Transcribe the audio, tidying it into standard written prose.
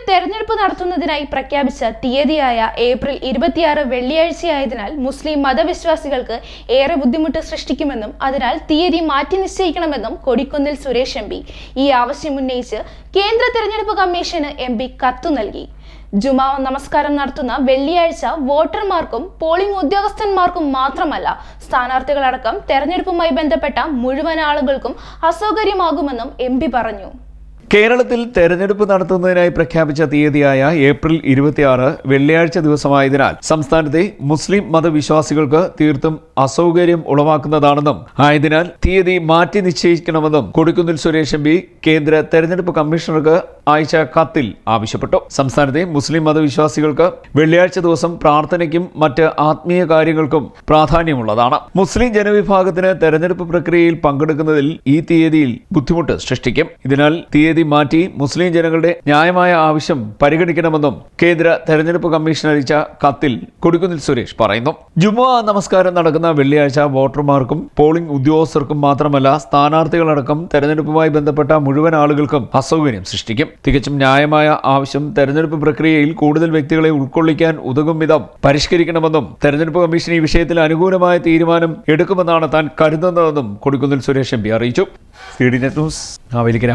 തെരഞ്ഞെടുപ്പ് നടത്തുന്നതിനായി പ്രഖ്യാപിച്ച തീയതിയായ ഏപ്രിൽ 26 വെള്ളിയാഴ്ചയായതിനാൽ മുസ്ലിം മതവിശ്വാസികൾക്ക് ഏറെ ബുദ്ധിമുട്ട് സൃഷ്ടിക്കുമെന്നും അതിനാൽ തീയതി മാറ്റി നിശ്ചയിക്കണമെന്നും കൊടിക്കുന്നിൽ സുരേഷ് എം പി ഈ ആവശ്യം ഉന്നയിച്ച് കേന്ദ്ര തെരഞ്ഞെടുപ്പ് കമ്മീഷന് എം പി കത്തു നൽകി. ജുമാ നമസ്കാരം നടത്തുന്ന വെള്ളിയാഴ്ച വോട്ടർമാർക്കും പോളിംഗ് ഉദ്യോഗസ്ഥന്മാർക്കും മാത്രമല്ല സ്ഥാനാർത്ഥികളടക്കം തെരഞ്ഞെടുപ്പുമായി ബന്ധപ്പെട്ട മുഴുവൻ ആളുകൾക്കും അസൗകര്യമാകുമെന്നും എം പി പറഞ്ഞു. കേരളത്തിൽ തെരഞ്ഞെടുപ്പ് നടത്തുന്നതിനായി പ്രഖ്യാപിച്ച തീയതിയായ ഏപ്രിൽ 26 വെള്ളിയാഴ്ച ദിവസമായതിനാൽ സംസ്ഥാനത്തെ മുസ്ലിം മതവിശ്വാസികൾക്ക് തീർത്തും അസൗകര്യം ഉളവാക്കുന്നതാണെന്നും ആയതിനാൽ തീയതി മാറ്റി നിശ്ചയിക്കണമെന്നും കൊടിക്കുന്നിൽ സുരേഷ് എം പി കേന്ദ്ര തെരഞ്ഞെടുപ്പ് കമ്മീഷണർക്ക് അയച്ച കത്തിൽ ആവശ്യപ്പെട്ടു. സംസ്ഥാനത്തെ മുസ്ലിം മതവിശ്വാസികൾക്ക് വെള്ളിയാഴ്ച ദിവസം പ്രാർത്ഥനയ്ക്കും മറ്റ് ആത്മീയ കാര്യങ്ങൾക്കും പ്രാധാന്യമുള്ളതാണ്. മുസ്ലിം ജനവിഭാഗത്തിന് തെരഞ്ഞെടുപ്പ് പ്രക്രിയയിൽ പങ്കെടുക്കുന്നതിൽ ഈ തീയതിയിൽ ബുദ്ധിമുട്ട് സൃഷ്ടിക്കും. ഇതിനാൽ തീയതി മാറ്റി മുസ്ലിം ജനങ്ങളുടെ ന്യായമായ ആവശ്യം പരിഗണിക്കണമെന്നും കേന്ദ്ര തെരഞ്ഞെടുപ്പ് കമ്മീഷൻ അയച്ച കത്തിൽ കൊടിക്കുന്നിൽ സുരേഷ് പറയുന്നു. ജുമുഅ നമസ്കാരം നടക്കുന്ന വെള്ളിയാഴ്ച വോട്ടർമാർക്കും പോളിംഗ് ഉദ്യോഗസ്ഥർക്കും മാത്രമല്ല സ്ഥാനാർത്ഥികളടക്കം തെരഞ്ഞെടുപ്പുമായി ബന്ധപ്പെട്ട മുഴുവൻ ആളുകൾക്കും അസൗകര്യം സൃഷ്ടിക്കും. തികച്ചും ന്യായമായ ആവശ്യം തെരഞ്ഞെടുപ്പ് പ്രക്രിയയിൽ കൂടുതൽ വ്യക്തികളെ ഉൾക്കൊള്ളിക്കാൻ ഉതകും വിധം പരിഷ്കരിക്കണമെന്നും തെരഞ്ഞെടുപ്പ് കമ്മീഷൻ ഈ വിഷയത്തിൽ അനുകൂലമായ തീരുമാനം എടുക്കുമെന്നാണ് താൻ കരുതുന്നതെന്നും കൊടിക്കുന്നിൽ സുരേഷ് എം പി അറിയിച്ചു. CDNet news, Mavelikkara.